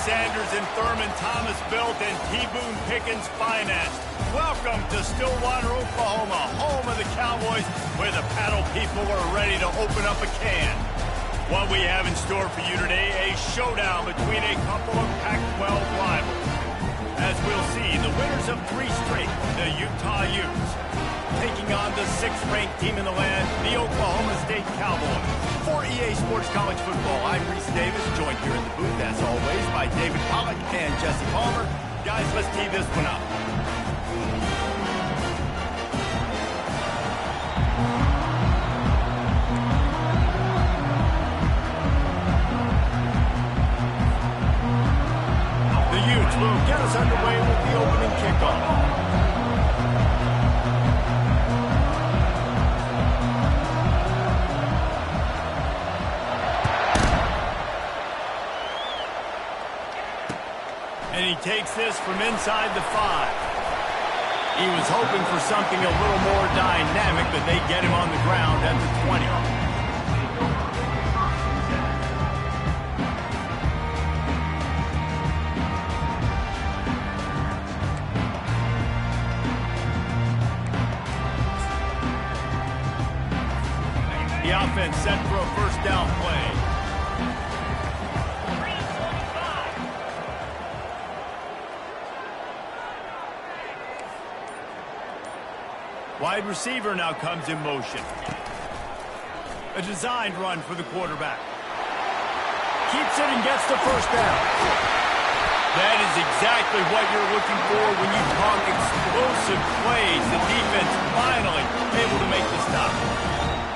Sanders and Thurman Thomas built and T. Boone Pickens financed. Welcome to Stillwater, Oklahoma, home of the Cowboys, where the paddle people are ready to open up a can. What we have in store for you today, a showdown between a couple of Pac-12 rivals. As we'll see, the winners of 3 straight, the Utah Utes, taking on the 6th-ranked team in the land, the Oklahoma State Cowboys. For EA Sports College Football, I'm Reese Davis, joined here in the booth, as always, by David Pollack and Jesse Palmer. Guys, let's tee this one up. The Utes will get us underway with the opening kickoff. And he takes this from inside the 5. He was hoping for something a little more dynamic, but they get him on the ground at the 20. The offense set for a first down play. Wide receiver now comes in motion. A designed run for the quarterback. Keeps it and gets the first down. That is exactly what you're looking for when you talk explosive plays. The defense finally able to make the stop.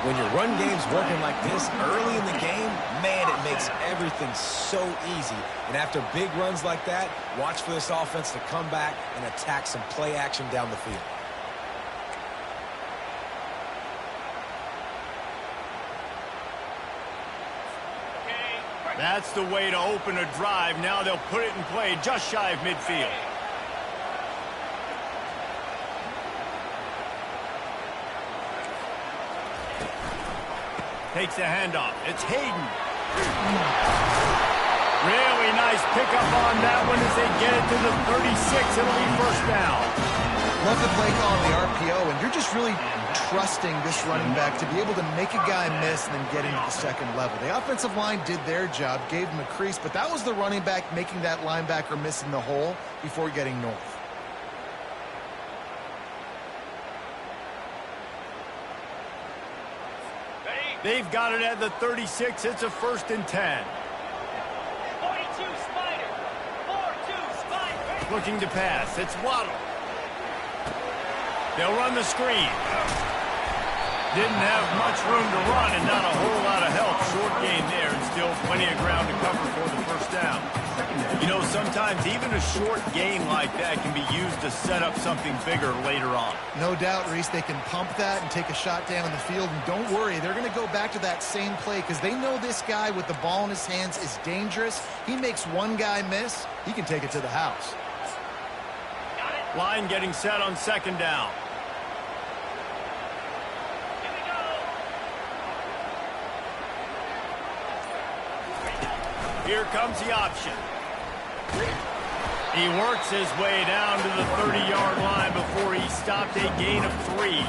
When your run game's working like this early in the game, man, it makes everything so easy. And after big runs like that, watch for this offense to come back and attack some play action down the field. That's the way to open a drive. Now they'll put it in play just shy of midfield. Takes a handoff. It's Hayden. Really nice pickup on that one as they get it to the 36. It'll be first down. Love the play call on the RPO, and you're just really trusting this running back to be able to make a guy miss and then get into the second level. The offensive line did their job, gave him a crease, but that was the running back making that linebacker miss in the hole before getting north. They've got it at the 36. It's a 1st and 10. 42 Spider. 4-2 Spider. Looking to pass. It's Waddle. They'll run the screen. Didn't have much room to run and not a whole lot of help. Short gain there and still plenty of ground to cover for the first down. You know, sometimes even a short gain like that can be used to set up something bigger later on. No doubt, Reese, they can pump that and take a shot down in the field. And don't worry, they're going to go back to that same play because they know this guy with the ball in his hands is dangerous. He makes one guy miss, he can take it to the house. Line getting set on 2nd down. Here comes the option. He works his way down to the 30-yard line before he stopped a gain of 3.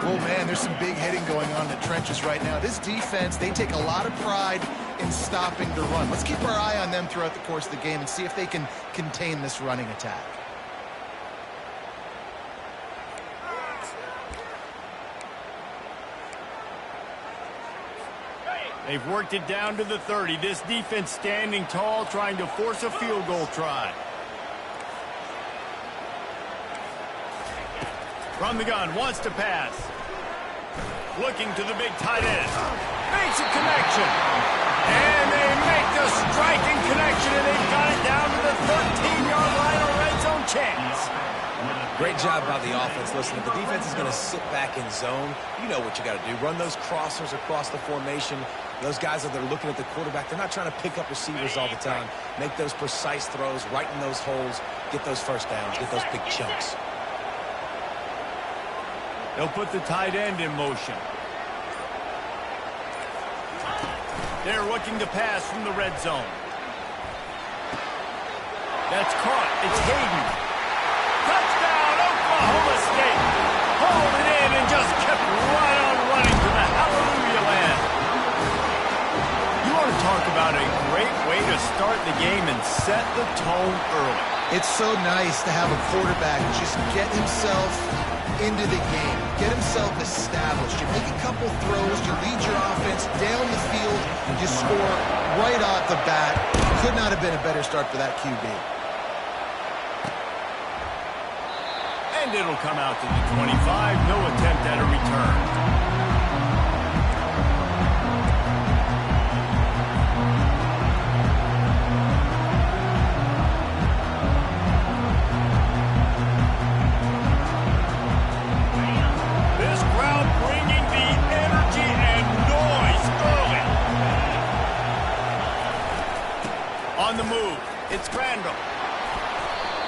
Oh, man, there's some big hitting going on in the trenches right now. This defense, they take a lot of pride in stopping the run. Let's keep our eye on them throughout the course of the game and see if they can contain this running attack. They've worked it down to the 30. This defense standing tall, trying to force a field goal try. From the gun, wants to pass. Looking to the big tight end. Makes a connection. And they make the striking connection, and they've got it down to the 13-yard line, a red zone chance. Great job by the offense. Listen, if the defense is going to sit back in zone, you know what you got to do. Run those crossers across the formation. Those guys that are looking at the quarterback, they're not trying to pick up receivers all the time. Make those precise throws right in those holes. Get those first downs. Get those big chunks. They'll put the tight end in motion. They're looking to pass from the red zone. That's caught. It's Hayden. Touchdown, Oklahoma State. Hauled it in and just kept right on running to the hallelujah land. You want to talk about a great way to start the game and set the tone early. It's so nice to have a quarterback just get himself into the game, get himself established. You make a couple throws, you lead your offense down the field, you score right off the bat. Could not have been a better start for that QB. And it'll come out to the 25. No attempt at a return. This crowd bringing the energy and noise early. On the move, it's Crandall.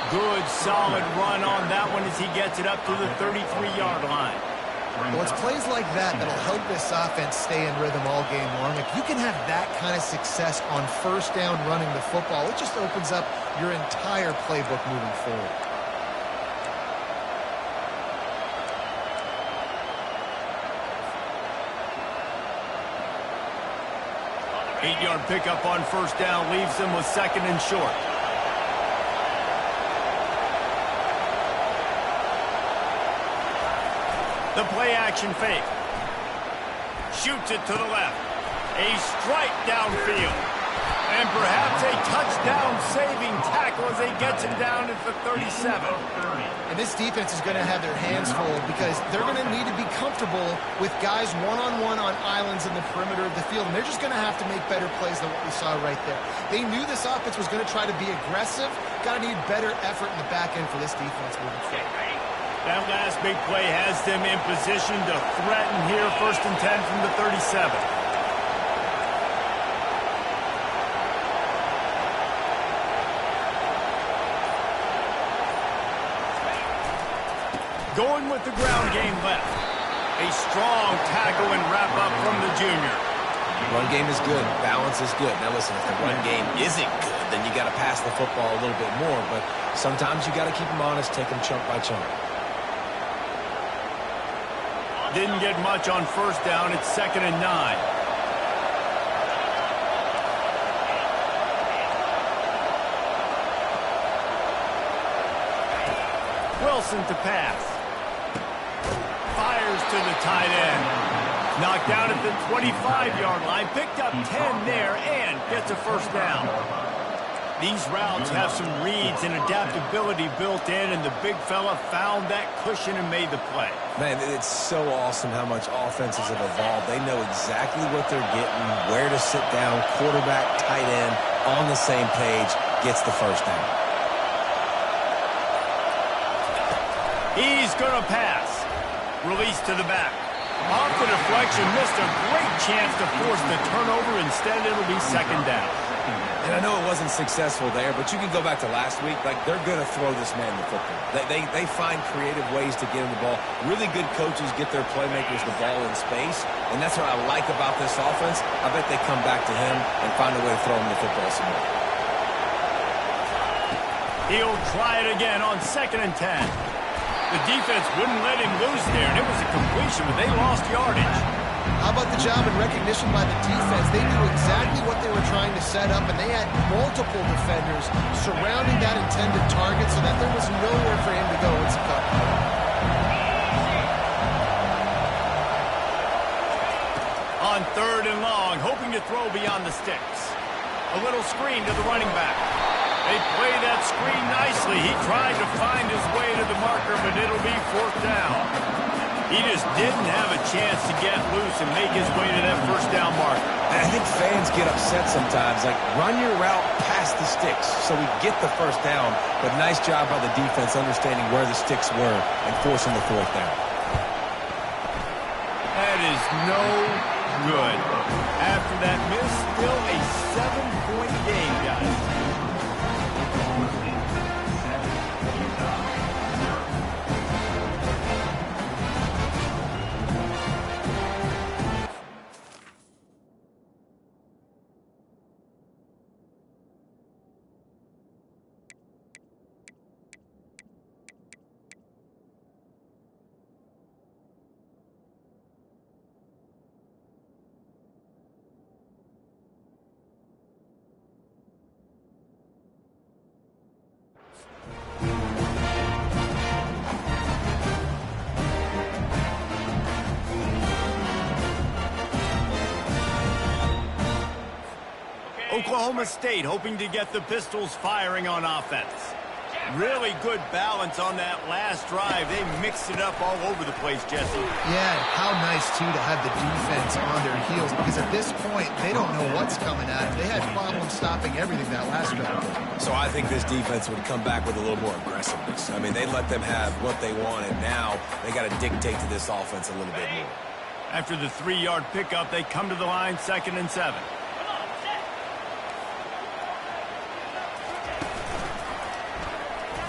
Good, solid run on that one as he gets it up to the 33-yard line. Well, it's plays like that that'll help this offense stay in rhythm all game long. If you can have that kind of success on first down running the football, it just opens up your entire playbook moving forward. Eight-yard pickup on first down leaves them with second and short. The play-action fake. Shoots it to the left. A strike downfield. And perhaps a touchdown-saving tackle as he gets him down at the 37. And this defense is going to have their hands full because they're going to need to be comfortable with guys one-on-one on islands in the perimeter of the field. And they're just going to have to make better plays than what we saw right there. They knew this offense was going to try to be aggressive. Got to need better effort in the back end for this defense moving forward. That last big play has them in position to threaten here, 1st and 10 from the 37. Going with the ground game left. A strong tackle and wrap up from the junior. Run game is good. Balance is good. Now listen, if the run game isn't good, then you got to pass the football a little bit more. But sometimes you got to keep them honest, take them chunk by chunk. Didn't get much on first down. It's 2nd and 9. Wilson to pass. Fires to the tight end. Knocked down at the 25-yard line. Picked up 10 there and gets a first down. These routes have some reads and adaptability built in, and the big fella found that cushion and made the play. Man, it's so awesome how much offenses have evolved. They know exactly what they're getting, where to sit down, quarterback, tight end, on the same page, gets the first down. He's going to pass. Release to the back. Off the deflection, missed a great chance to force the turnover. Instead, it'll be 2nd down. And I know it wasn't successful there, but you can go back to last week. Like, they're going to throw this man the football. They find creative ways to get him the ball. Really good coaches get their playmakers the ball in space, and that's what I like about this offense. I bet they come back to him and find a way to throw him the football some more. He'll try it again on 2nd and 10. The defense wouldn't let him loose there, and it was a completion, but they lost yardage. How about the job and recognition by the defense? They knew exactly what they were trying to set up, and they had multiple defenders surrounding that intended target so that there was nowhere for him to go. It's a cut. On 3rd and long, hoping to throw beyond the sticks. A little screen to the running back. They play that screen nicely. He tried to find his way to the marker, but it'll be 4th down. He just didn't have a chance to get loose and make his way to that first down marker. And I think fans get upset sometimes. Like, run your route past the sticks so we get the first down. But nice job by the defense understanding where the sticks were and forcing the 4th down. That is no good. After that miss, still a 7-point game, guys. Oklahoma State hoping to get the Pistols firing on offense. Really good balance on that last drive. They mixed it up all over the place, Jesse. Yeah, how nice, too, to have the defense on their heels, because at this point, they don't know what's coming at them. They had problems stopping everything that last drive. So I think this defense would come back with a little more aggressiveness. I mean, they let them have what they wanted. Now they got to dictate to this offense a little bit more. After the 3-yard pickup, they come to the line, 2nd and 7.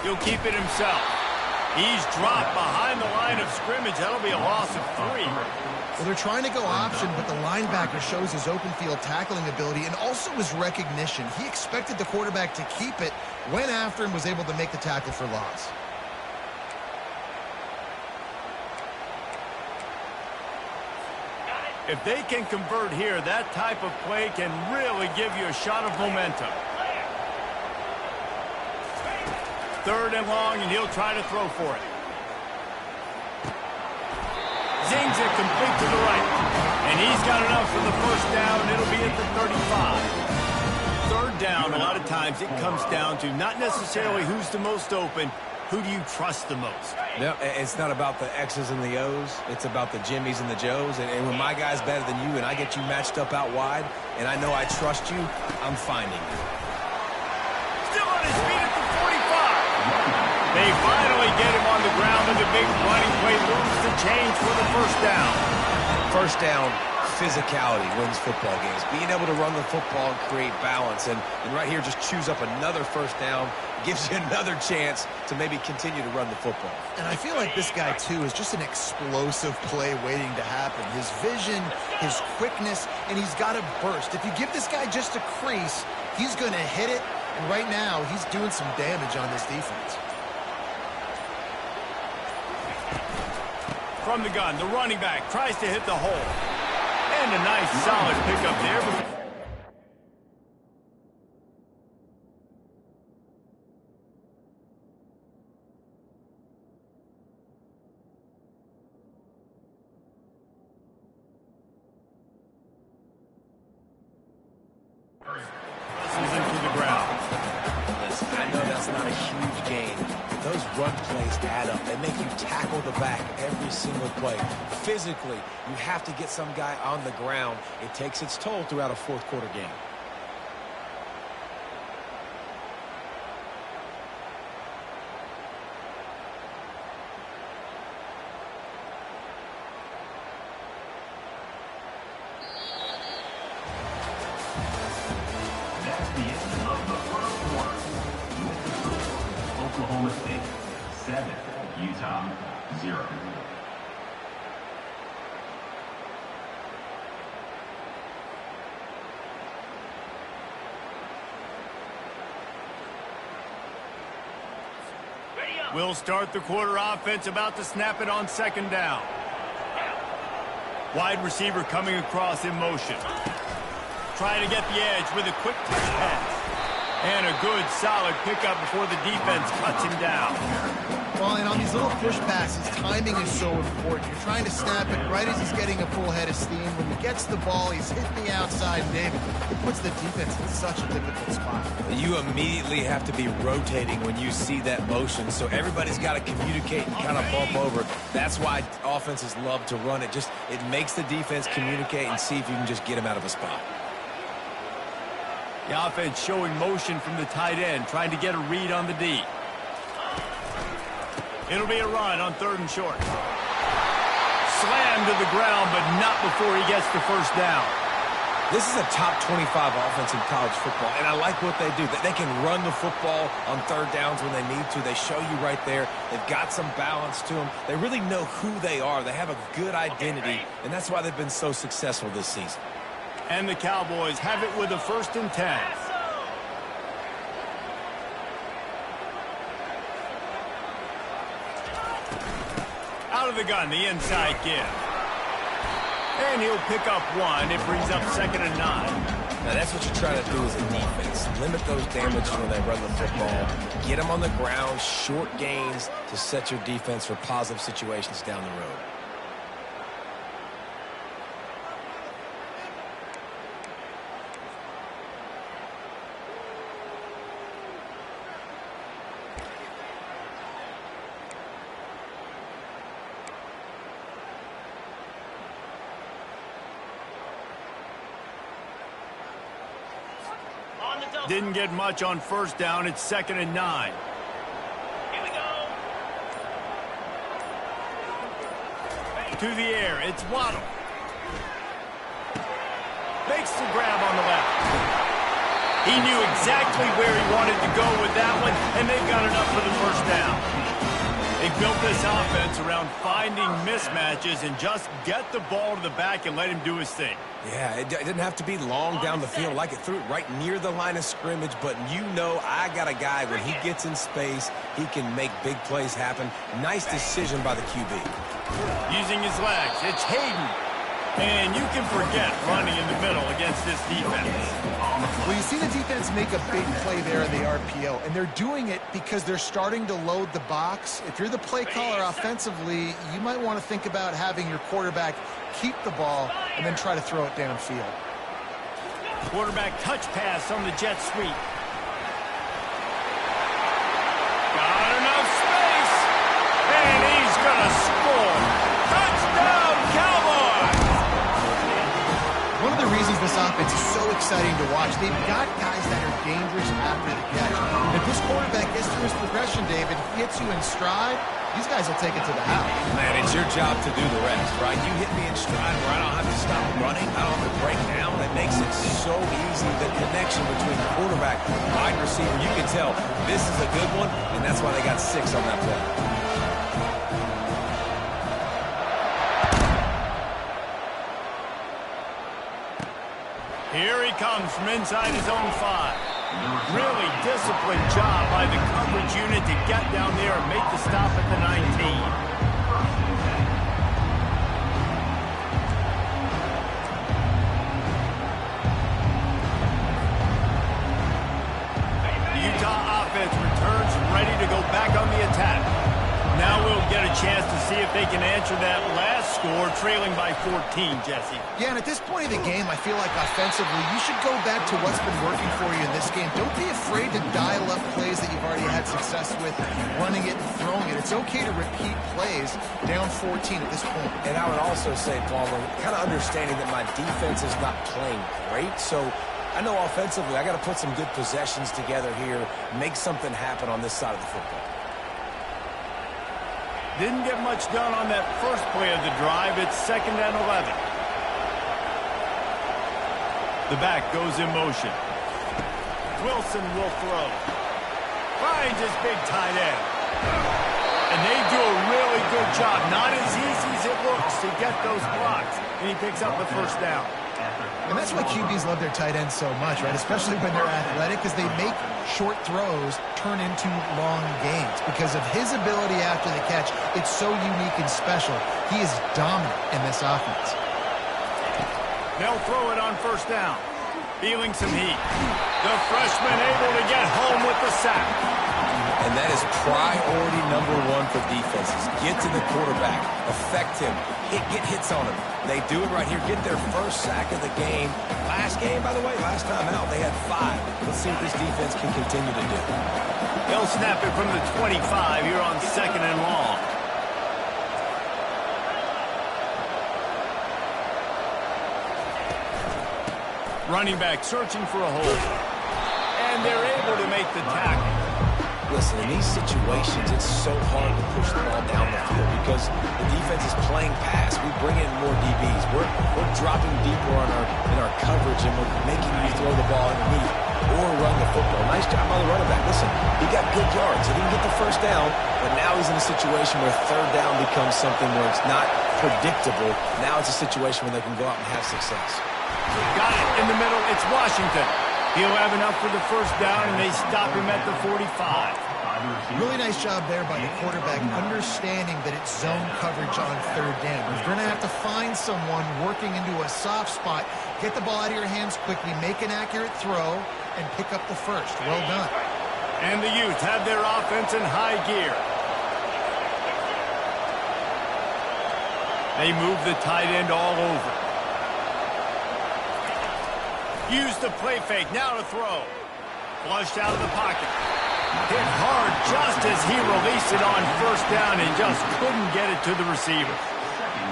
He'll keep it himself. He's dropped behind the line of scrimmage. That'll be a loss of 3. Well, they're trying to go option, but the linebacker shows his open field tackling ability and also his recognition. He expected the quarterback to keep it, went after and was able to make the tackle for loss. If they can convert here, that type of play can really give you a shot of momentum. 3rd and long, and he'll try to throw for it. Zings it complete to the right. And he's got enough for the first down. It'll be at the 35. 3rd down, a lot of times it comes down to not necessarily who's the most open, who do you trust the most? No, it's not about the X's and the O's. It's about the Jimmies and the Joes. And when my guy's better than you and I get you matched up out wide, and I know I trust you, I'm finding you. Still on his feet at the 45. They finally get him on the ground, and the big running play moves the change for the first down. First down, physicality wins football games. Being able to run the football and create balance. And right here, just choose up another first down. Gives you another chance to maybe continue to run the football. And I feel like this guy, too, is just an explosive play waiting to happen. His vision, his quickness, and he's got a burst. If you give this guy just a crease, he's going to hit it. And right now, he's doing some damage on this defense. From the gun, the running back tries to hit the hole. And a nice solid pickup there. Into the ground. Listen, I know that's not a huge gain. Those run plays add up. They make you tackle the back every single play. Physically, you have to get some guy on the ground. It takes its toll throughout a fourth-quarter game. That's the end of the first quarter. Oklahoma State 7, Utah 0. We'll start the quarter offense, about to snap it on 2nd down. Wide receiver coming across in motion. Trying to get the edge with a quick touch pass. And a good, solid pickup before the defense cuts him down. Well, and on these little push passes, timing is so important. You're trying to snap it right as he's getting a full head of steam. When he gets the ball, he's hitting the outside, David. It puts the defense in such a difficult spot. You immediately have to be rotating when you see that motion, so everybody's got to communicate and kind of bump over. That's why offenses love to run it. It makes the defense communicate and see if you can just get him out of a spot. The offense showing motion from the tight end, trying to get a read on the D. It'll be a run on 3rd and short. Slammed to the ground, but not before he gets the first down. This is a top 25 offense in college football, and I like what they do. They can run the football on 3rd downs when they need to. They show you right there. They've got some balance to them. They really know who they are. They have a good identity, and that's why they've been so successful this season. And the Cowboys have it with a 1st and 10. Out of the gun, the inside give. And he'll pick up 1. It brings up 2nd and 9. Now, that's what you try to do as a defense. Limit those damages when they run the football. Get them on the ground, short gains to set your defense for positive situations down the road. Didn't get much on first down. It's 2nd and 9. Here we go. To the air, it's Waddle. Makes the grab on the left. He knew exactly where he wanted to go with that one, and they got it up for the first down. They built this offense around finding mismatches and just get the ball to the back and let him do his thing. Yeah, it didn't have to be long down the field. Like it threw it right near the line of scrimmage, but you know I got a guy, when he gets in space, he can make big plays happen. Nice decision by the QB. Using his legs, it's Hayden. And you can forget running in the middle against this defense. Well, you see the defense make a big play there in the RPO, and they're doing it because they're starting to load the box. If you're the play caller offensively, you might want to think about having your quarterback keep the ball and then try to throw it downfield. Quarterback touch pass on the jet sweep. Got enough space, and he's going to score. Touchdown, Cowboys! One of the reasons this offense is so exciting to watch, they've got guys that are dangerous after the catch. If this quarterback gets through his progression, David, hits you in stride, these guys will take it to the house. Man, it's your job to do the rest, right? You hit me in stride where I don't have to stop running. I don't have to break down. It makes it so easy. The connection between the quarterback and wide receiver, you can tell this is a good one, and that's why they got 6 on that play. Here he comes from inside his own 5. Really disciplined job by the coverage unit to get down there and make the stop at the 19. The Utah offense returns ready to go back on the attack. Now we'll get a chance to see if they can answer that last score, trailing by 14, Jesse. Yeah, and at this point of the game, I feel like offensively, you should go back to what's been working for you in this game. Don't be afraid to dial up plays that you've already had success with, running it and throwing it. It's okay to repeat plays down 14 at this point. And I would also say, Palmer, kind of understanding that my defense is not playing great, so I know offensively I got to put some good possessions together here, make something happen on this side of the football. Didn't get much done on that first play of the drive. It's 2nd and 11. The back goes in motion. Wilson will throw. Finds his big tight end. And they do a really good job. Not as easy as it looks to get those blocks. And he picks up the first down. And that's why QBs love their tight ends so much, right? Especially when they're athletic, because they make short throws turn into long gains. Because of his ability after the catch, it's so unique and special. He is dominant in this offense. They'll throw it on first down. Feeling some heat. The freshman able to get home with the sack. And that is priority number 1 for defenses. Get to the quarterback. Affect him. Get hits on him. They do it right here. Get their first sack of the game. Last game, by the way, last time out, they had 5. Let's see what this defense can continue to do. They'll snap it from the 25 here on 2nd and long. Running back searching for a hole. And they're able to make the tackle. Listen, in these situations, it's so hard to push the ball down the field because the defense is playing pass. We bring in more DBs. We're dropping deeper in our coverage, and we're making you throw the ball underneath or run the football. Nice job by the running back. Listen, he got good yards. He didn't get the first down, but now he's in a situation where 3rd down becomes something where it's not predictable. Now it's a situation where they can go out and have success. Got it in the middle. It's Washington. He'll have enough for the first down, and they stop him at the 45. Really nice job there by the quarterback, understanding that it's zone coverage on 3rd down. You're going to have to find someone working into a soft spot, get the ball out of your hands quickly, make an accurate throw, and pick up the first. Well done. And the Utes have their offense in high gear. They move the tight end all over. Use the play fake, now to throw. Flushed out of the pocket. Hit hard just as he released it on first down and just couldn't get it to the receiver.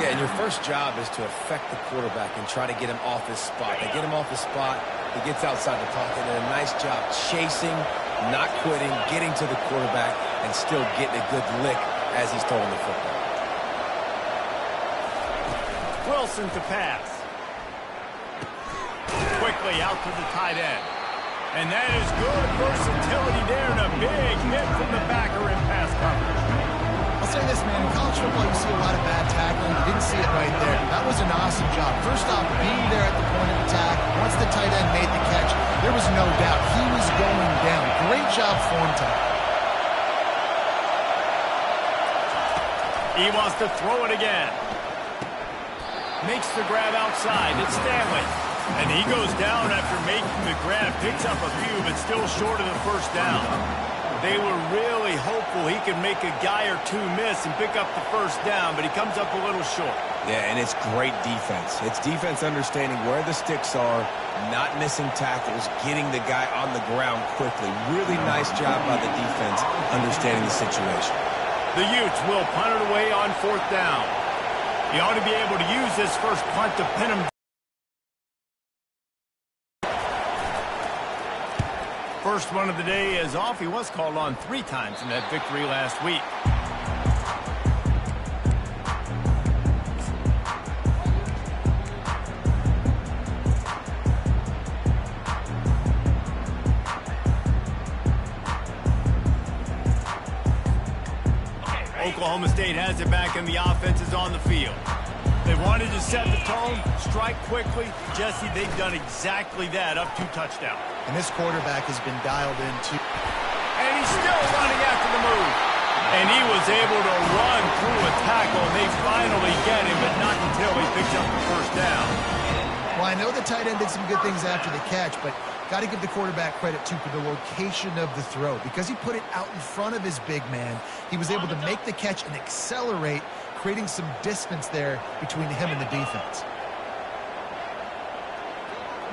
Yeah, and your first job is to affect the quarterback and try to get him off his spot. They get him off his spot, He gets outside the pocket and a nice job chasing, not quitting, getting to the quarterback, and still getting a good lick as he's throwing the football. Wilson to pass. Quickly out to the tight end. And that is good versatility there and a big hit from the backer in pass coverage. I'll say this, man. In college football, you see a lot of bad tackling. You didn't see it right there. That was an awesome job. First off, being there at the point of attack. Once the tight end made the catch, there was no doubt he was going down. Great job form time. He wants to throw it again. Makes the grab outside. It's Stanley. And he goes down after making the grab. Picks up a few, but still short of the first down. They were really hopeful he could make a guy or two miss and pick up the first down, but he comes up a little short. Yeah, and it's great defense. It's defense understanding where the sticks are, not missing tackles, getting the guy on the ground quickly. Really nice job by the defense understanding the situation. The Utes will punt it away on fourth down. He ought to be able to use this first punt to pin him. First one of the day is off. He was called on 3 times in that victory last week. Oklahoma State has it back and the offense is on the field. They wanted to set the tone, strike quickly. Jesse, they've done exactly that, up 2 touchdowns. And this quarterback has been dialed in too. And he's still running after the move. And he was able to run through a tackle, and they finally get him, but not until he picks up the first down. Well, I know the tight end did some good things after the catch, but got to give the quarterback credit, too, for the location of the throw. Because he put it out in front of his big man, he was able to make the catch and accelerate, creating some distance there between him and the defense.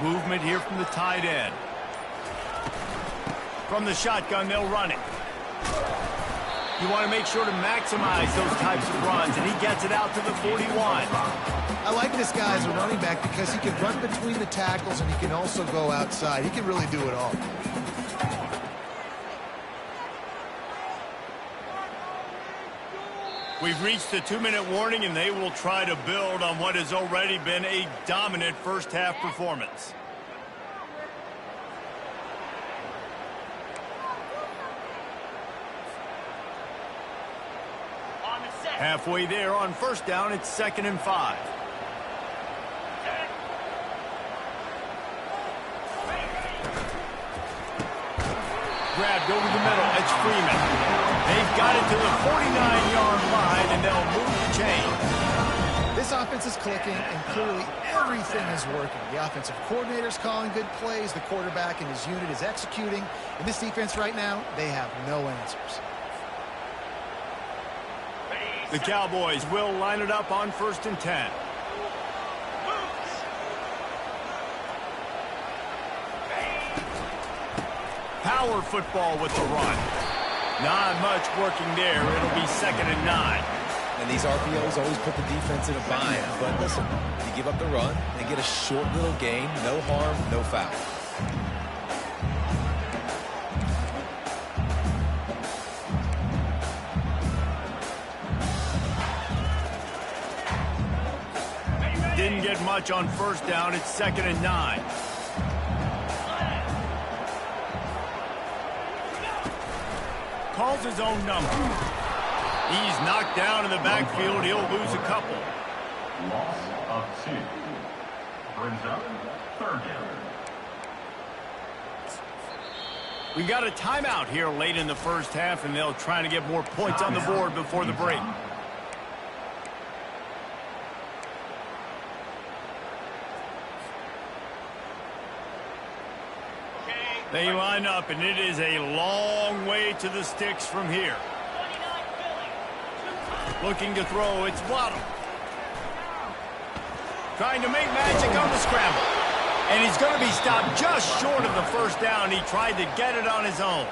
Movement here from the tight end. From the shotgun, they'll run it. You want to make sure to maximize those types of runs, and he gets it out to the 41. I like this guy as a running back because he can run between the tackles and he can also go outside. He can really do it all. We've reached the 2-minute warning, and they will try to build on what has already been a dominant first-half performance. Halfway there on first down, it's 2nd and 5. Grabbed over the middle, it's Freeman. They've got it to the 49-yard line, and they'll move the chain. This offense is clicking, and clearly everything is working. The offensive coordinator's calling good plays. The quarterback and his unit is executing. And this defense right now, they have no answers. The Cowboys will line it up on 1st and 10. Power football with the run. Not much working there. It'll be 2nd and 9. And these RPOs always put the defense in a bind. But listen, you give up the run, they get a short little gain, no harm, no foul. Didn't get much on first down. It's 2nd and 9. Calls his own number. He's knocked down in the backfield. He'll lose a couple. Loss of 2. Brings up 3rd down. We got a timeout here late in the first half, and they'll try to get more points on the board before the break. They line up, and it is a long way to the sticks from here. Looking to throw, it's Waddle. Trying to make magic on the scramble. And he's going to be stopped just short of the first down. He tried to get it on his own.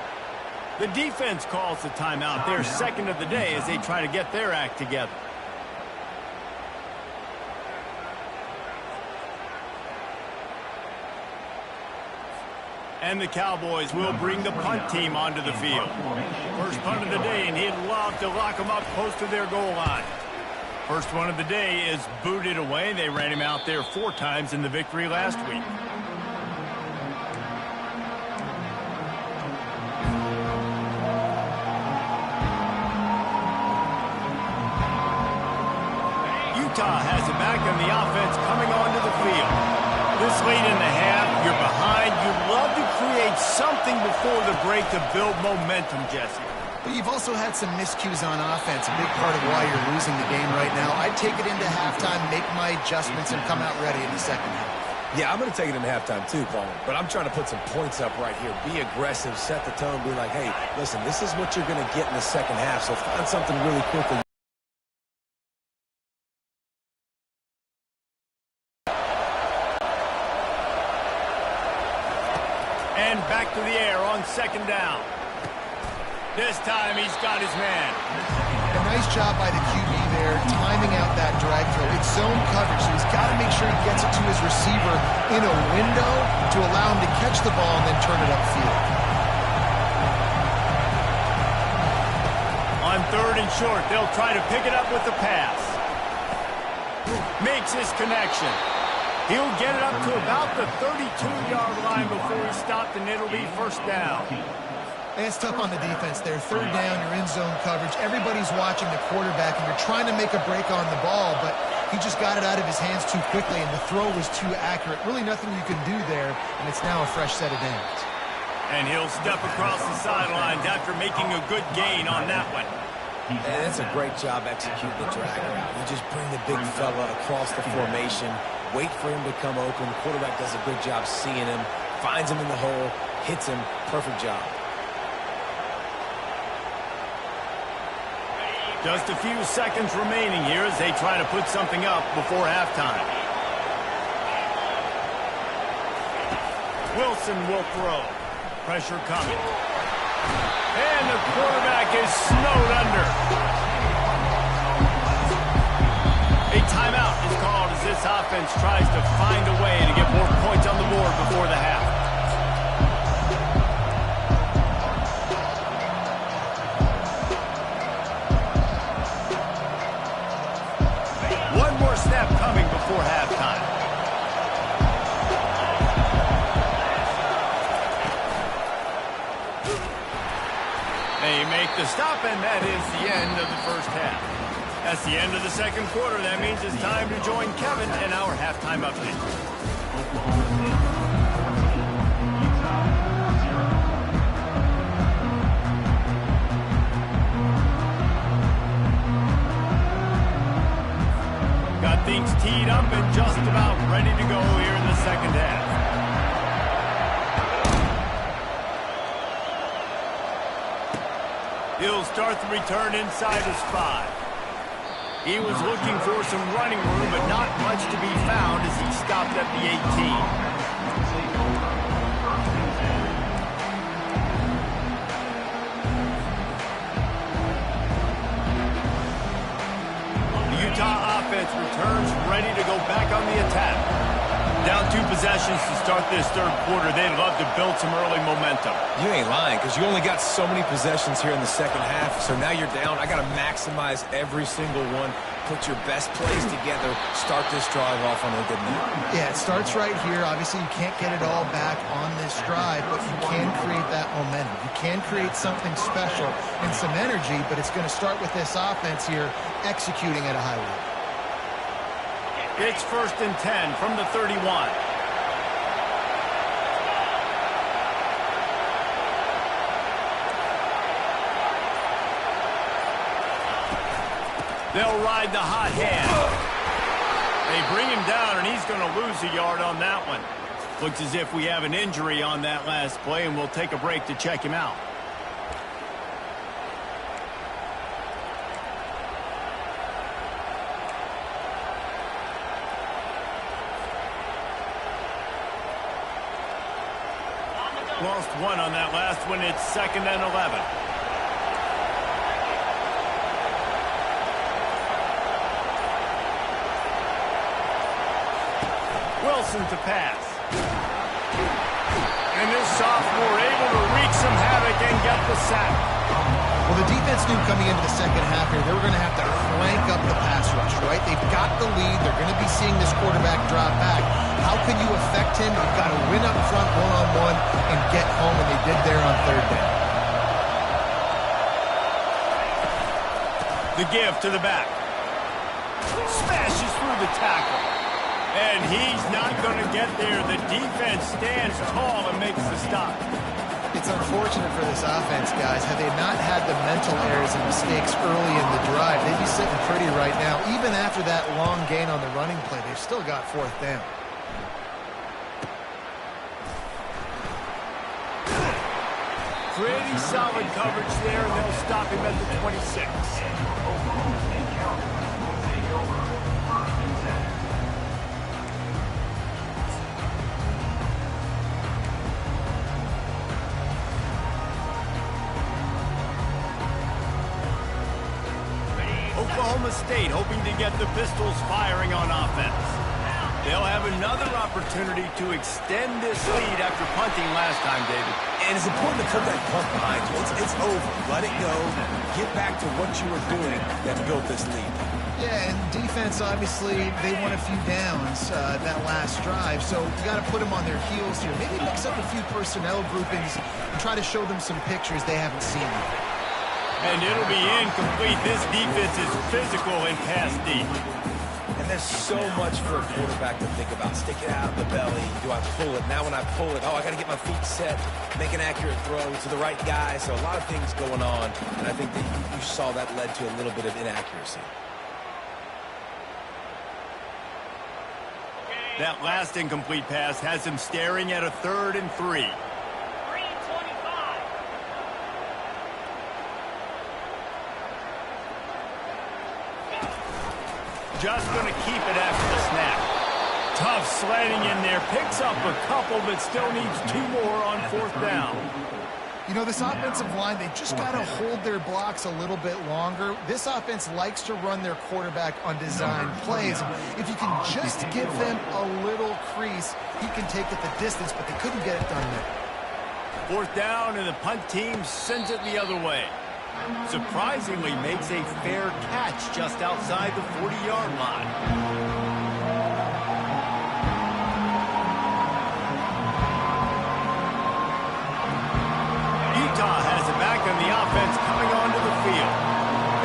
The defense calls the timeout. Their 2nd of the day as they try to get their act together. And the Cowboys will bring the punt team onto the field. First punt of the day, and he'd love to lock them up close to their goal line. First one of the day is booted away. They ran him out there 4 times in the victory last week. Utah has it back, and the offense coming onto the field. This late in the half, you're behind. You'd love to create something before the break to build momentum, Jesse. But you've also had some miscues on offense, a big part of why you're losing the game right now. I'd take it into halftime, make my adjustments, and come out ready in the second half. Yeah, I'm going to take it into halftime too, Paul. But I'm trying to put some points up right here. Be aggressive, set the tone, be like, hey, listen, this is what you're going to get in the second half, so find something really quickly. And back to the air on second down. This time he's got his man. A nice job by the QB there, timing out that drag throw. It's zone coverage, so he's got to make sure he gets it to his receiver in a window to allow him to catch the ball and then turn it upfield. On third and short, they'll try to pick it up with the pass. Makes his connection. He'll get it up to about the 32-yard line before he's stopped, and it'll be first down. And it's tough on the defense there. Third down, you're in zone coverage. Everybody's watching the quarterback, and you're trying to make a break on the ball, but he just got it out of his hands too quickly, and the throw was too accurate. Really nothing you can do there, and it's now a fresh set of downs. And he'll step across the sidelines after making a good gain on that one. And it's a great job executing the drag route. You just bring the big fella across the formation, wait for him to come open. The quarterback does a good job seeing him, finds him in the hole, hits him. Perfect job. Just a few seconds remaining here as they try to put something up before halftime. Wilson will throw. Pressure coming. And the quarterback is snowed under. A timeout is called as this offense tries to find a way to get more points on the board before the half. Snap coming before halftime. They make the stop, and that is the end of the first half. That's the end of the second quarter. That means it's time to join Kevin in our halftime update. Things teed up and just about ready to go here in the second half. He'll start the return inside his 5. He was looking for some running room, but not much to be found as he stopped at the 18. Utah offense returns ready to go back on the attack. Down 2 possessions to start this third quarter. They'd love to build some early momentum. You ain't lying, because you only got so many possessions here in the second half, so now you're down. I got to maximize every single one. Put your best plays together. Start this drive off on a good note. Yeah, it starts right here. Obviously, you can't get it all back on this drive, but you can create that momentum. You can create something special and some energy, but it's going to start with this offense here executing at a high level. It's first and 10 from the 31. They'll ride the hot hand. They bring him down, and he's going to lose a yard on that one. Looks as if we have an injury on that last play, and we'll take a break to check him out. Lost 1 on that last one. It's 2nd and 11. Wilson to pass. And this sophomore able to wreak some havoc and get the sack. Well, the defense knew coming into the second half here, they were going to have to crank up the pass rush, right? They've got the lead. They're going to be seeing this quarterback drop back. How can you affect him? You've got to win up front one-on-one and get home, and they did there on third down. The give to the back. Smashes through the tackle. And he's not going to get there. The defense stands tall and makes the stop. It's unfortunate for this offense, guys. Had they not had the mental errors and mistakes early in the drive, they'd be sitting pretty right now. Even after that long gain on the running play, they've still got fourth down. Pretty solid coverage there, and they'll stop him at the 26. Oklahoma State hoping to get the Pistols firing on offense. They'll have another opportunity to extend this lead after punting last time, David. And it's important to put that punt behind you. It's over. Let it go. Get back to what you were doing that built this lead. Yeah, and defense, obviously, they won a few downs that last drive, so you got to put them on their heels here. Maybe mix up a few personnel groupings and try to show them some pictures they haven't seen yet. And it'll be incomplete. This defense is physical and pass deep. And there's so much for a quarterback to think about. Stick it out of the belly. Do I pull it? Now when I pull it, I got to get my feet set, make an accurate throw to the right guy. So a lot of things going on, and I think that you saw that led to a little bit of inaccuracy. That last incomplete pass has him staring at a 3rd and 3. Just going to keep it after the snap. Tough sledding in there. Picks up a couple, but still needs 2 more on 4th down. You know, this offensive line, they just got to hold their blocks a little bit longer. This offense likes to run their quarterback on design plays. If you can just give them a little crease, he can take it the distance, but they couldn't get it done there. 4th down, and the punt team sends it the other way. Surprisingly makes a fair catch just outside the 40-yard line. Utah has it back on the offense coming onto the field.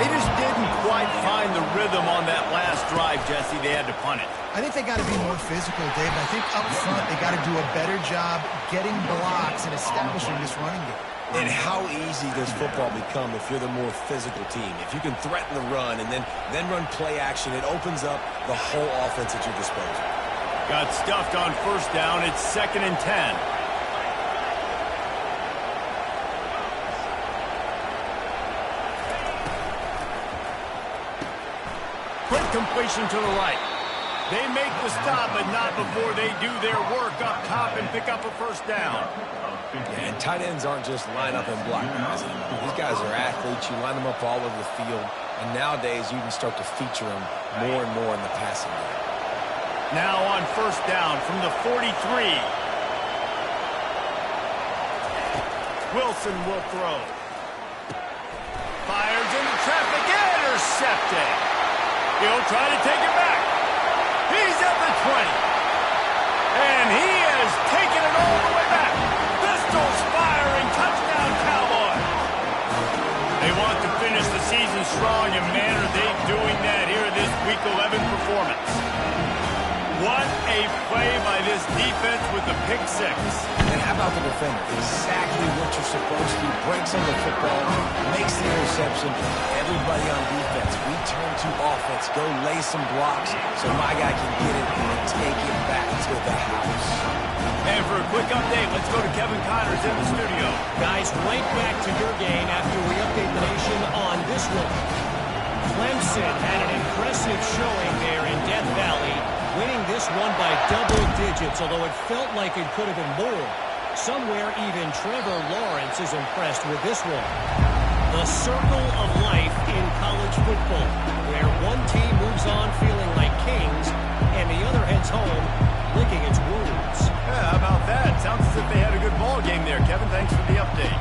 They just didn't quite find the rhythm on that last drive, Jesse. They had to punt it. I think they got to be more physical, David. I think up front they got to do a better job getting blocks and establishing this running game. And how easy does football become if you're the more physical team? If you can threaten the run and then run play action, it opens up the whole offense at your disposal. Got stuffed on 1st down. It's 2nd and 10. Quick completion to the right. They make the stop, but not before they do their work up top and pick up a 1st down. Yeah, and tight ends aren't just line up and block guys anymore. These guys are athletes. You line them up all over the field. And nowadays, you can start to feature them more and more in the passing game. Now on 1st down from the 43. Wilson will throw. Fires into traffic. Intercepted. He'll try to take it back. He's at the 20. And he has taken it all the way back. Pistols firing. Touchdown, Cowboys. They want to finish the season strong, and man, are they doing that here in this Week 11 performance. What a play by this defense with the pick 6. And how about the defender? Exactly what you're supposed to. Breaks on the football, makes the interception. Everybody on defense, we turn to offense. Go lay some blocks so my guy can get it and take it back to the house. And for a quick update, let's go to Kevin Connors in the studio. Guys, right back to your game after we update the nation on this one. Clemson had an impressive showing there in Death Valley, winning this one by double digits, although it felt like it could have been more. Somewhere even Trevor Lawrence is impressed with this one. The circle of life in college football, where one team moves on feeling like kings and the other heads home licking its wounds. Yeah, how about that? Sounds as if they had a good ball game there, Kevin. Thanks for the update.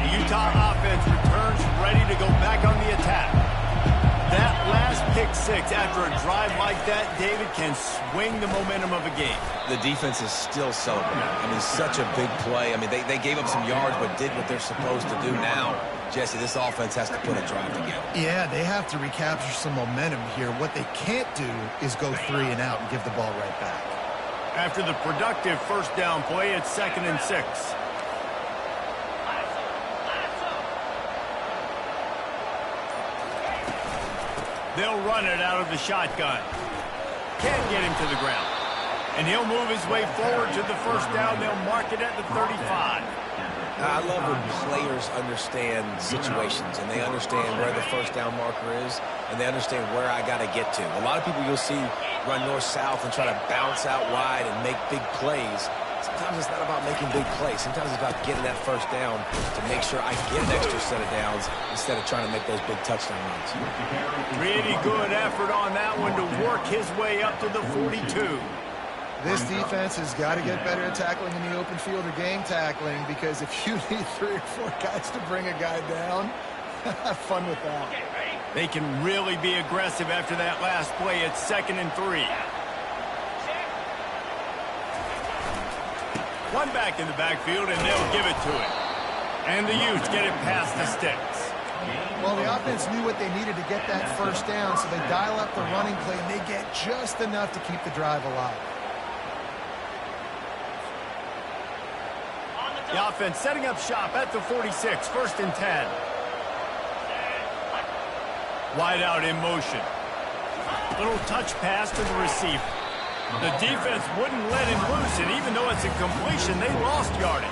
The Utah offense returns ready to go back on the attack. That last pick six after a drive like that, David, can swing the momentum of a game. The defense is still celebrating. I mean, such a big play. I mean, they gave up some yards but did what they're supposed to do now. Jesse, this offense has to put a drive together. Yeah, they have to recapture some momentum here. What they can't do is go 3 and out and give the ball right back. After the productive first down play, it's 2nd and 6. They'll run it out of the shotgun. Can't get him to the ground. And he'll move his way forward to the first down. They'll mark it at the 35. I love when players understand situations and they understand where the first down marker is and they understand where I got to get to. A lot of people you'll see run north-south and try to bounce out wide and make big plays. Sometimes it's not about making big plays. Sometimes it's about getting that first down to make sure I get an extra set of downs instead of trying to make those big touchdown runs. Pretty good effort on that one to work his way up to the 42. This defense has got to get better at tackling in the open field or gang tackling, because if you need 3 or 4 guys to bring a guy down, have fun with that. They can really be aggressive after that last play. It's 2nd and 3. One back in the backfield, and they'll give it to him. And the Utes get it past the sticks. Well, the offense knew what they needed to get that first down, so they dial up the running play, and they get just enough to keep the drive alive. The offense setting up shop at the 46, 1st and 10. Wide out in motion. Little touch pass to the receiver. The defense wouldn't let him loose, and even though it's a completion, they lost yardage.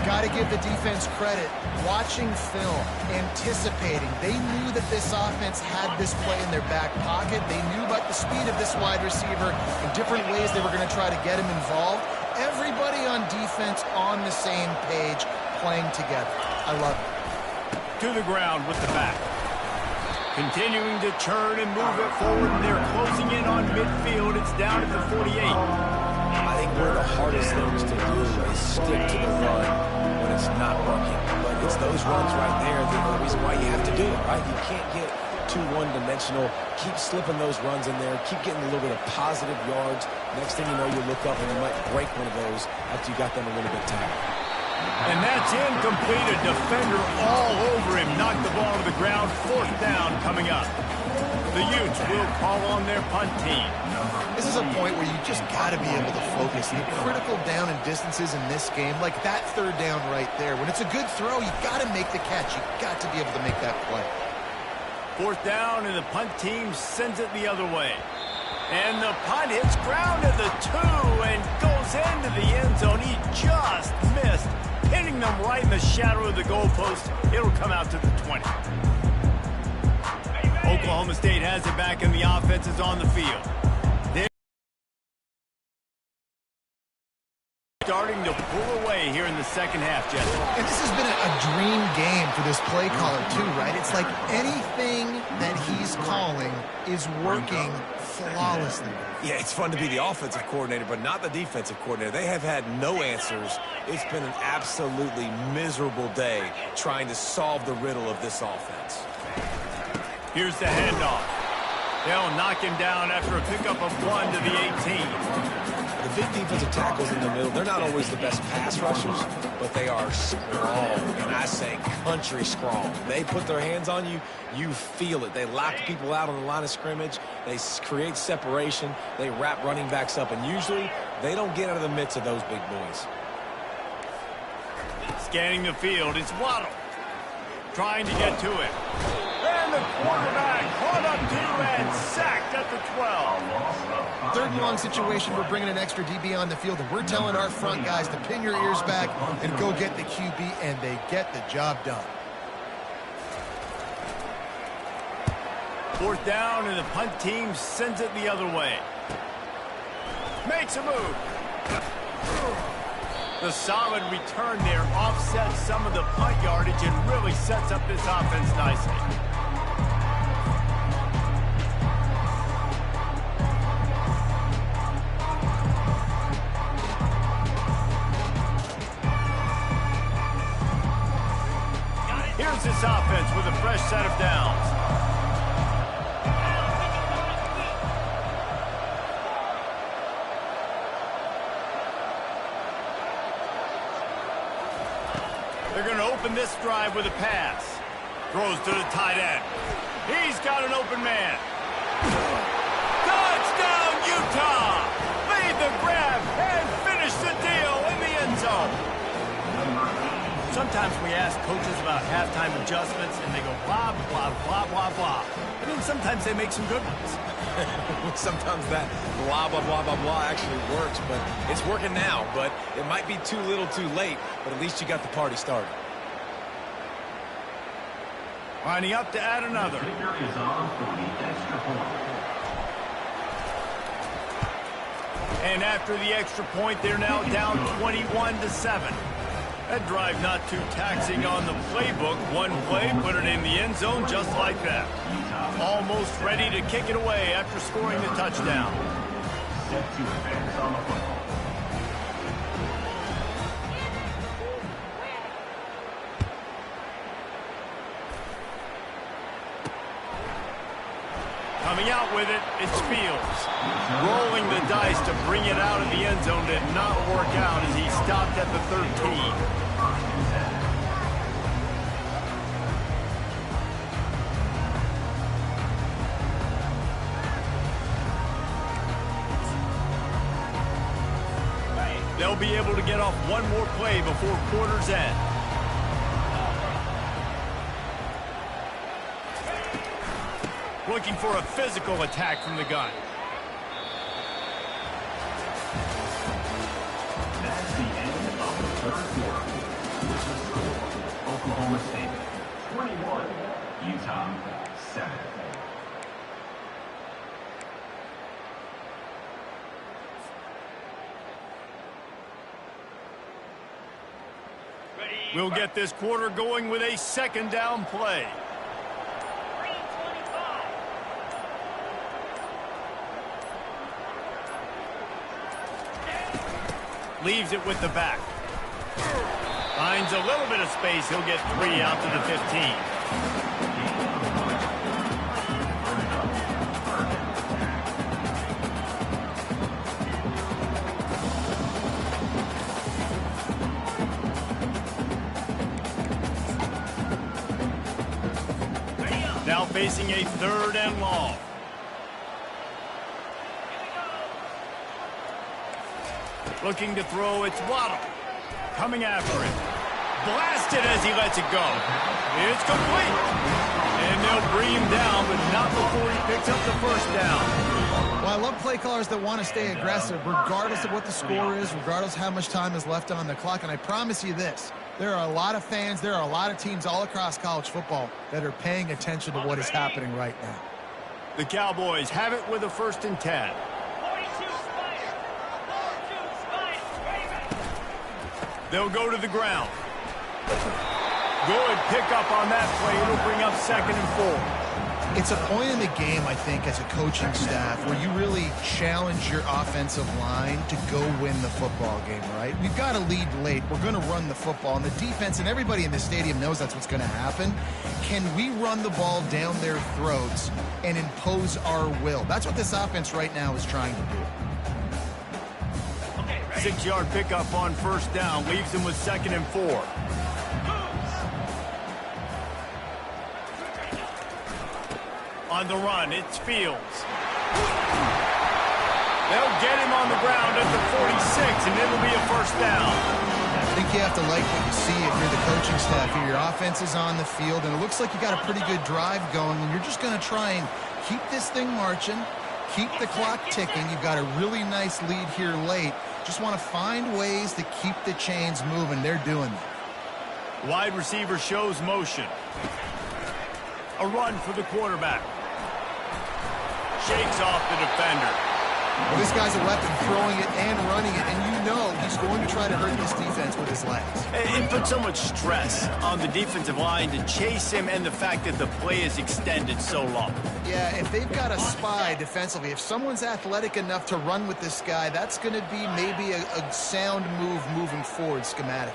Got to give the defense credit. Watching film, anticipating. They knew that this offense had this play in their back pocket. They knew about the speed of this wide receiver and different ways they were going to try to get him involved. Everybody on defense on the same page, playing together. I love it. To the ground with the back. Continuing to turn and move it forward. They're closing in on midfield. It's down at the 48. I think one of the hardest things to do is stick to the run when it's not working. But it's those runs right there that are the reason why you have to do it, right? You can't get too one-dimensional. Keep slipping those runs in there. Keep getting a little bit of positive yards. Next thing you know, you look up and you might break one of those after you got them a little bit tired. And that's incomplete. A defender all over him. Knocked the ball to the ground. 4th down coming up. The Utes will call on their punt team. This is a point where you just got to be able to focus. The critical down and distances in this game, like that 3rd down right there. When it's a good throw, you got to make the catch. You got to be able to make that play. 4th down, and the punt team sends it the other way. And the punt hits ground at the 2 and goes into the end zone. He just missed, hitting them right in the shadow of the goalpost. It'll come out to the 20. Oklahoma State has it back, and the offense is on the field. They're starting to pull away here in the second half, Jesse. And this has been a dream game for this play caller, too, right? It's like anything that he's calling is working flawlessly. Yeah, it's fun to be the offensive coordinator, but not the defensive coordinator. They have had no answers. It's been an absolutely miserable day trying to solve the riddle of this offense. Here's the handoff. They'll knock him down after a pickup of 1 to the 18. The big defensive tackles in the middle, they're not always the best pass rushers, but they are strong, and I say country strong. They put their hands on you, you feel it. They lock people out on the line of scrimmage. They create separation. They wrap running backs up, and usually they don't get out of the midst of those big boys. Scanning the field, it's Waddle. Trying to get to it. And the quarterback caught up to and sacked at the 12. 3rd and long situation. We're bringing an extra DB on the field, and we're telling our front guys to pin your ears back and go get the QB, and they get the job done. 4th down, and the punt team sends it the other way. Makes a move. The solid return there offsets some of the punt yardage and really sets up this offense nicely. goes this offense with a fresh set of downs. They're going to open this drive with a pass. Throws to the tight end. He's got an open man. Touchdown, Utah! Made the grab and finished the deal in the end zone. Sometimes we ask coaches about halftime adjustments, and they go blah, blah, blah, blah, blah. I mean, sometimes they make some good ones. Sometimes that blah, blah, blah, blah, blah actually works, but it's working now. But it might be too little too late, but at least you got the party started. Lining up to add another. And after the extra point, they're now down 21-7. That drive not too taxing on the playbook. One play, put it in the end zone just like that. Almost ready to kick it away after scoring the touchdown. Set to advance on the football. Coming out with it, it's Fields. Rolling the dice to bring it out of the end zone did not work out as he stopped at the 13. They'll be able to get off one more play before quarter's end. Looking for a physical attack from the gun. That's the end of the third quarter. With the score, Oklahoma State 21, Utah 7. We'll get this quarter going with a second down play. Leaves it with the back. Finds a little bit of space. He'll get 3 out to the 15. Now facing a 3rd and long. Looking to throw, it's Waddle. Coming after it. Blasted as he lets it go. It's complete. And they'll bring him down, but not before he picks up the first down. Well, I love play callers that want to stay aggressive regardless of what the score is, regardless of how much time is left on the clock. And I promise you this, there are a lot of fans, there are a lot of teams all across college football that are paying attention to what is happening right now. The Cowboys have it with a 1st and 10. They'll go to the ground. Good pickup on that play. It'll bring up 2nd and 4. It's a point in the game, I think, as a coaching staff where you really challenge your offensive line to go win the football game, right? We've got to lead late. We're going to run the football. And the defense and everybody in the stadium knows that's what's going to happen. Can we run the ball down their throats and impose our will? That's what this offense right now is trying to do. 6-yard pickup on 1st down. Leaves him with 2nd and 4. On the run, it's Fields. They'll get him on the ground at the 46, and it'll be a 1st down. I think you have to like what you see if you're the coaching staff here. Your offense is on the field, and it looks like you got a pretty good drive going, and you're just going to try and keep this thing marching, keep the clock ticking. You've got a really nice lead here late. Just want to find ways to keep the chains moving. They're doing that. Wide receiver shows motion. A run for the quarterback. Shakes off the defender. Well, this guy's a weapon, throwing it and running it, and you know he's going to try to hurt this defense with his legs. It puts so much stress on the defensive line to chase him and the fact that the play is extended so long. Yeah, if they've got a spy defensively, if someone's athletic enough to run with this guy, that's going to be maybe a sound move moving forward schematically.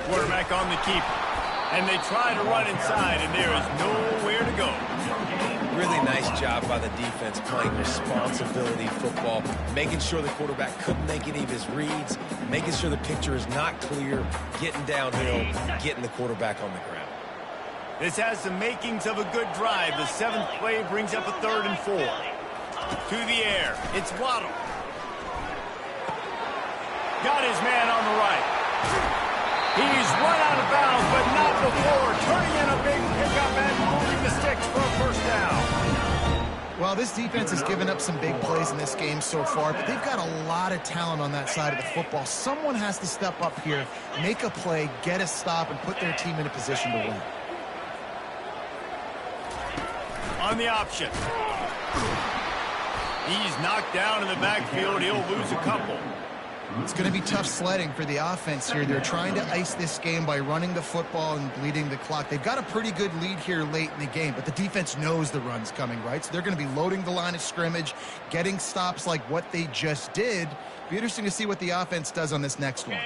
Quarterback on the keeper. And they try to run inside, and there is nowhere to go. Really nice job by the defense playing responsibility football, making sure the quarterback couldn't make any of his reads, making sure the picture is not clear, getting downhill, getting the quarterback on the ground. This has the makings of a good drive. The 7th play brings up a 3rd and 4. To the air. It's Waddle. Got his man on the right. He's run out of bounds, but not before. Turning in a big pickup and moving the sticks for a 1st down. Well, this defense has given up some big plays in this game so far, but they've got a lot of talent on that side of the football. Someone has to step up here, make a play, get a stop, and put their team in a position to win. On the option. He's knocked down in the backfield. He'll lose a couple. It's going to be tough sledding for the offense here. They're trying to ice this game by running the football and bleeding the clock. They've got a pretty good lead here late in the game, but the defense knows the run's coming, right? So they're going to be loading the line of scrimmage, getting stops like what they just did. Be interesting to see what the offense does on this next one.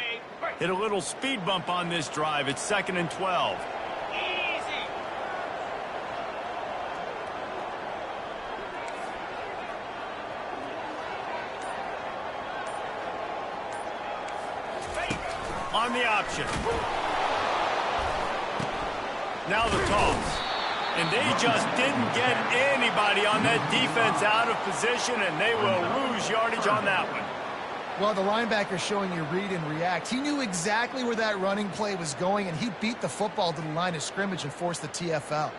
Hit a little speed bump on this drive. It's 2nd and 12. On the option. Now the toss. And they just didn't get anybody on that defense out of position, and they will lose yardage on that one. Well, the linebacker showing you read and react. He knew exactly where that running play was going, and he beat the football to the line of scrimmage and forced the TFL.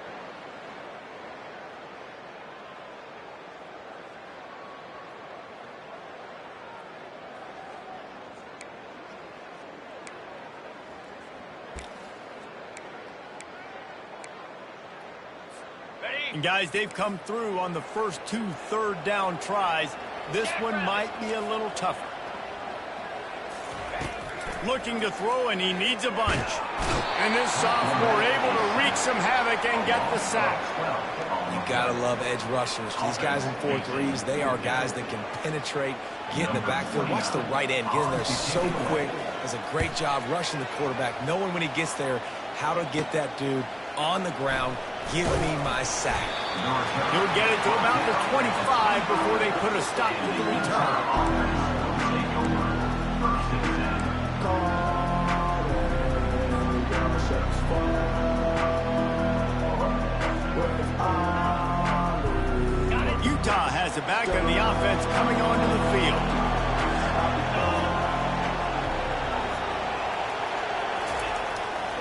And guys, they've come through on the first 2 3rd down tries. This one might be a little tougher. Looking to throw, and he needs a bunch. And this sophomore able to wreak some havoc and get the sack. You gotta love edge rushers. These guys in 4-3s, they are guys that can penetrate, get in the backfield. Watch the right end, get in there so quick. Does a great job rushing the quarterback, knowing when he gets there how to get that dude on the ground. Give me my sack. He'll get it to about the 25 before they put a stop to the return. Utah has it back on the offense coming onto the field.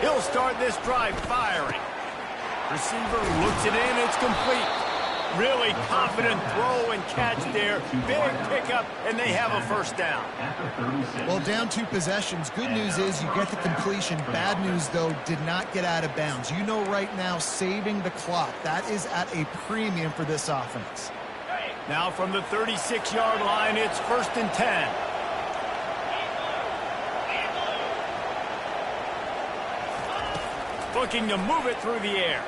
He'll start this drive firing. Receiver looks it in, it's complete. Really confident throw and catch there. Big pickup, and they have a 1st down. Well, down 2 possessions. Good news is you get the completion. Bad news, though, did not get out of bounds. You know right now, saving the clock. That is at a premium for this offense. Now from the 36-yard line, it's 1st and 10. Looking to move it through the air.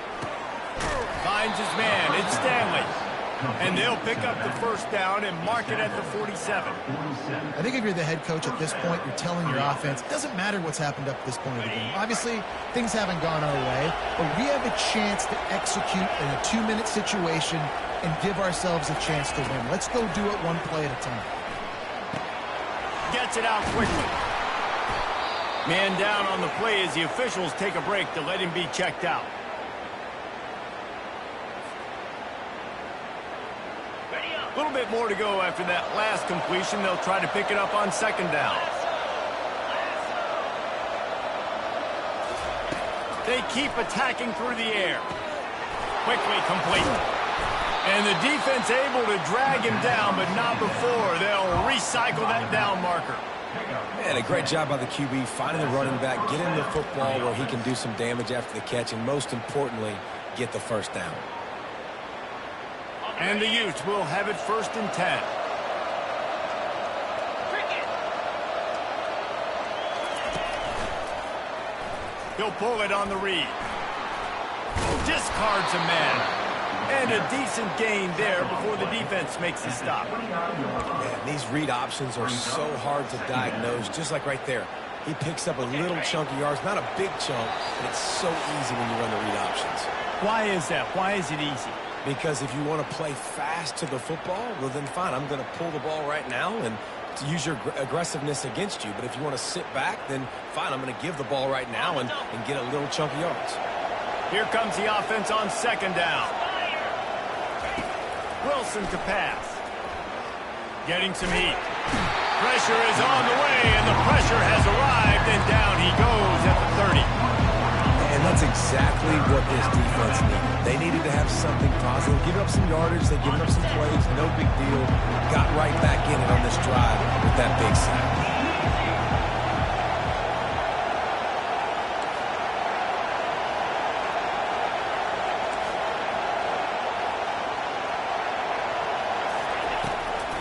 Finds his man. It's Stanley. And they'll pick up the 1st down and mark it at the 47. I think if you're the head coach at this point, you're telling your offense, it doesn't matter what's happened up to this point of the game. Obviously, things haven't gone our way, but we have a chance to execute in a 2-minute situation and give ourselves a chance to win. Let's go do it one play at a time. Gets it out quickly. Man down on the play as the officials take a break to let him be checked out. A little bit more to go after that last completion. They'll try to pick it up on 2nd down. They keep attacking through the air. Quickly complete. And the defense able to drag him down, but not before. They'll recycle that down marker. Man, a great job by the QB, finding the running back, getting the football where he can do some damage after the catch, and most importantly, get the 1st down. And the Utes will have it 1st and 10. He'll pull it on the read. Discards a man. And a decent gain there before the defense makes the stop. Man, these read options are so hard to diagnose, just like right there. He picks up a little chunk of yards, not a big chunk, but it's so easy when you run the read options. Why is that? Why is it easy? Because if you want to play fast to the football, well then fine, I'm going to pull the ball right now and to use your aggressiveness against you. But if you want to sit back, then fine, I'm going to give the ball right now and get a little chunk of yards. Here comes the offense on second down. Wilson to pass. Getting some heat. Pressure is on the way, and the pressure has arrived, and down he goes at the 30. And that's exactly what this defense needed. They needed to have something positive. Giving up some yardage, they've given up some plays, no big deal. Got right back in it on this drive with that big sack.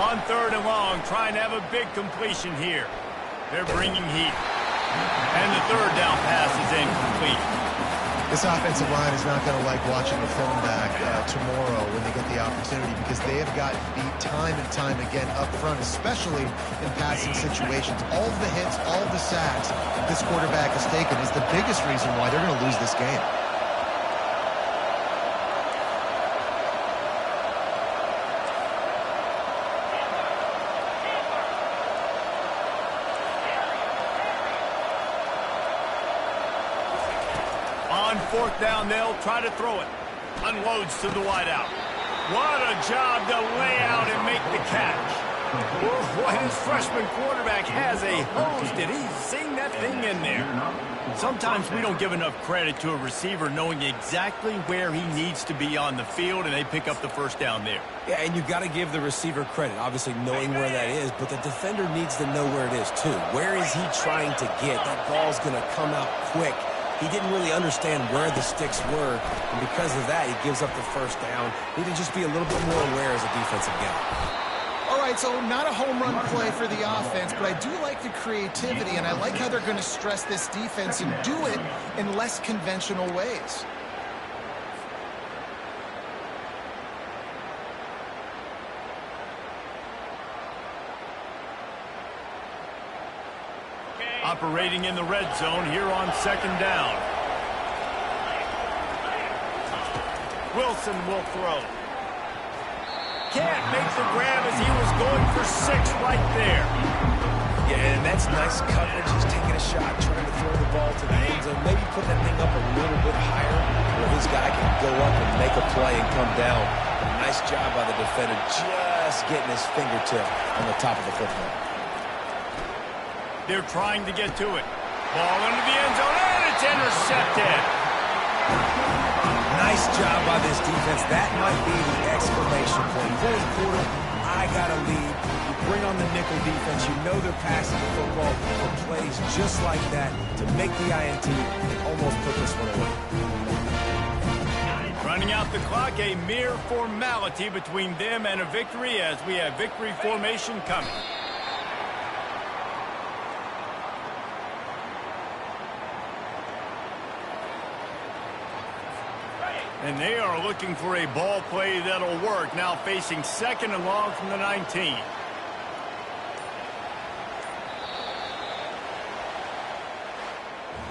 On third and long, trying to have a big completion here. They're bringing heat. And the third down pass is incomplete. This offensive line is not going to like watching the film back tomorrow when they get the opportunity, because they have gotten beat time and time again up front, especially in passing situations. All of the hits, all of the sacks that this quarterback has taken is the biggest reason why they're going to lose this game. On fourth down, they'll try to throw it. Unloads to the wideout. What a job to lay out and make the catch. Oh, boy, this freshman quarterback has a hose. Did he sing that thing in there? Sometimes we don't give enough credit to a receiver knowing exactly where he needs to be on the field, and they pick up the first down there. Yeah, and you've got to give the receiver credit, obviously knowing where that is, but the defender needs to know where it is too. Where is he trying to get? That ball's going to come out quick. He didn't really understand where the sticks were, and because of that, he gives up the first down. Need to just be a little bit more aware as a defensive guy. All right, so not a home run play for the offense, but I do like the creativity, and I like how they're going to stress this defense and do it in less conventional ways. Operating in the red zone here on second down. Wilson will throw. Can't make the grab as he was going for 6 right there. Yeah, and that's nice coverage. He's taking a shot, trying to throw the ball to the end zone. Maybe put that thing up a little bit higher where his guy can go up and make a play and come down. Nice job by the defender, just getting his fingertip on the top of the football. They're trying to get to it. Ball into the end zone, and it's intercepted. Nice job by this defense. That might be the exclamation point. Fourth quarter, I got to lead. You bring on the nickel defense. You know they're passing the football for plays just like that to make the INT and almost put this one away. Running out the clock, a mere formality between them and a victory as we have victory formation coming. And they are looking for a ball play that'll work. Now facing second and long from the 19.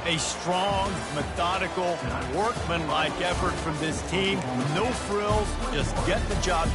A strong, methodical, workmanlike effort from this team. No frills, just get the job.